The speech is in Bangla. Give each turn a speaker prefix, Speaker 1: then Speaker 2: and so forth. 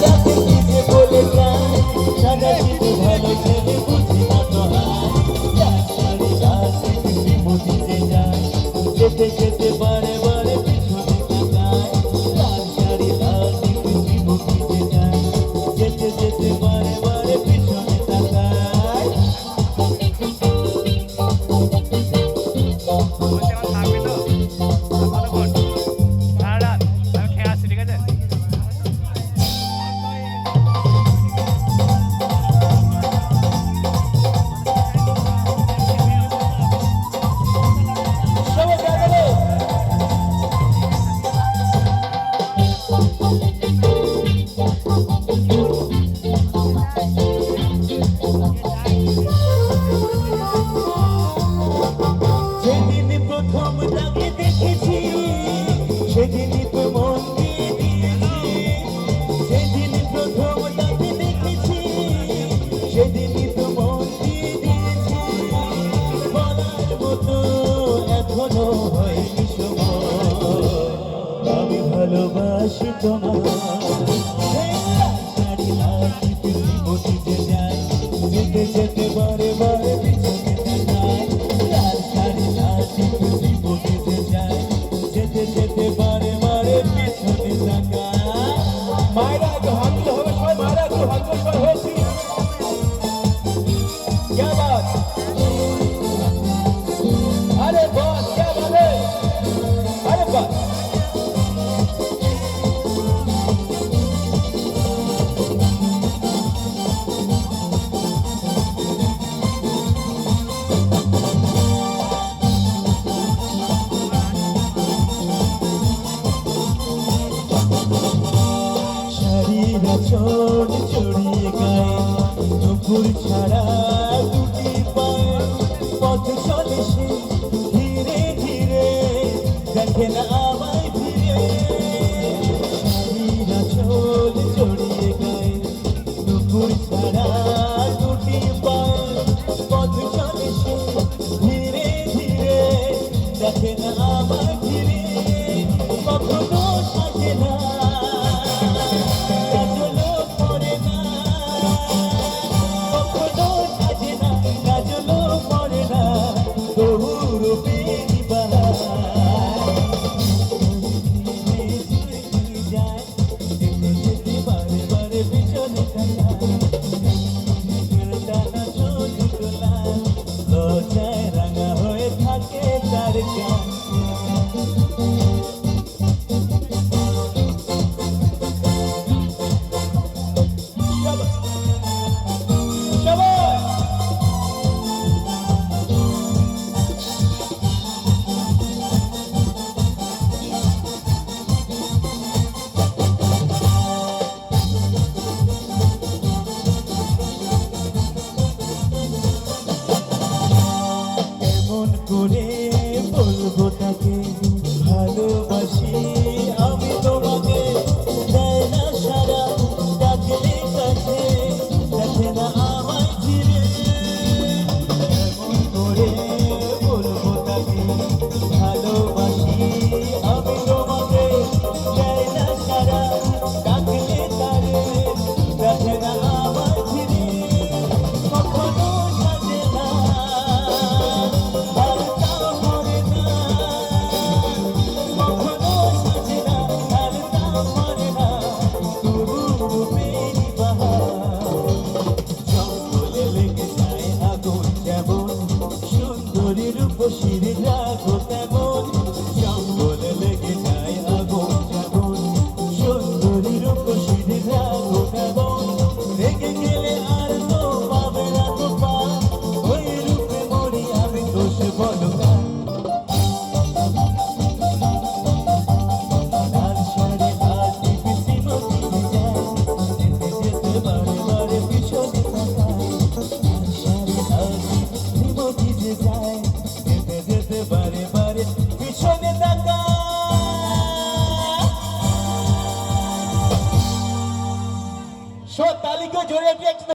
Speaker 1: রাতে কি যে বলে যায় সাদা শীতে ভালো ছেলে বুঝি না তো হায় শাড়ি রাতে পিসি মুদিতে যায় যেতে যেতে বারে বারে পিছনে তাকায় লাল শাড়ি রাতে পিসি মুদিতে যায় যেতে যেতে বারে বারে পিছনে তাকায় প্রথম তাকে দেখেছি সেদিনই তো মন দিয়ে দিয়েছি সেদিন প্রথম তাকে দেখেছি সেদিনই তো মন দিয়ে দিয়েছি বলার মতো এখনো হয়নি সময় আমি ভালোবাসি তোমায় শাড়ি লাঠি পিসি মুদিতে যায় যেতে যেতে বারে বারে পিছনে তাকায় লাল শাড়ি লাঠি পিসি মুদিতে যায় যেতে যেতে বারে বারে পিছনে তাকায় মায়েরা একটু হাত দিলে হবে সবাই মায়েরা একটু হাত করে সবাই হয়েছি क्या बात अरे बात क्या बात है अरे बात চোট জড়িয়ে গায়ে দুপুর ছাড়া দুটি পায়ে পথ চলে সে ধীরে ধীরে দেখে না আমায় ফিরে শাড়িরা চোট জড়িয়ে গায়ে দুপুর ছাড়া দুটি পায়ে পথ চলে সে ধীরে ধীরে দেখে না আমায় ফিরে কখনো সাজে না রাঙা হয়ে থাকে তার করে বলবো তাকে ভালোবাসি আমি তোমাকে দেয় না সারা ডাকলে কাছে দেখে না আমায় ফিরে এমন করে বলবো তাকে ভালোবাসি আমি তোমাকে দেয় না সারা ডাকলে তারে দেখে না আমায় ফিরে কখনো সাজে না শিরে রাখো তেমন জঙ্গলে লেগে যায় আগুন যেমন সুন্দরী রূপ শিরে রাখো তেমন রেগে গেলে আর তো পাবে না তো পা ওই রূপে মরি আমি দোষ বলো লাল শাড়ি লাঠি পিসি মুদিতে যায় যেতে যেতে বারে বারে পিছনে তাকায় লাল শাড়ি লাঠি পিসি মুদিতে যায় বারে বারে পিছনে তাকা তালিকা জোরে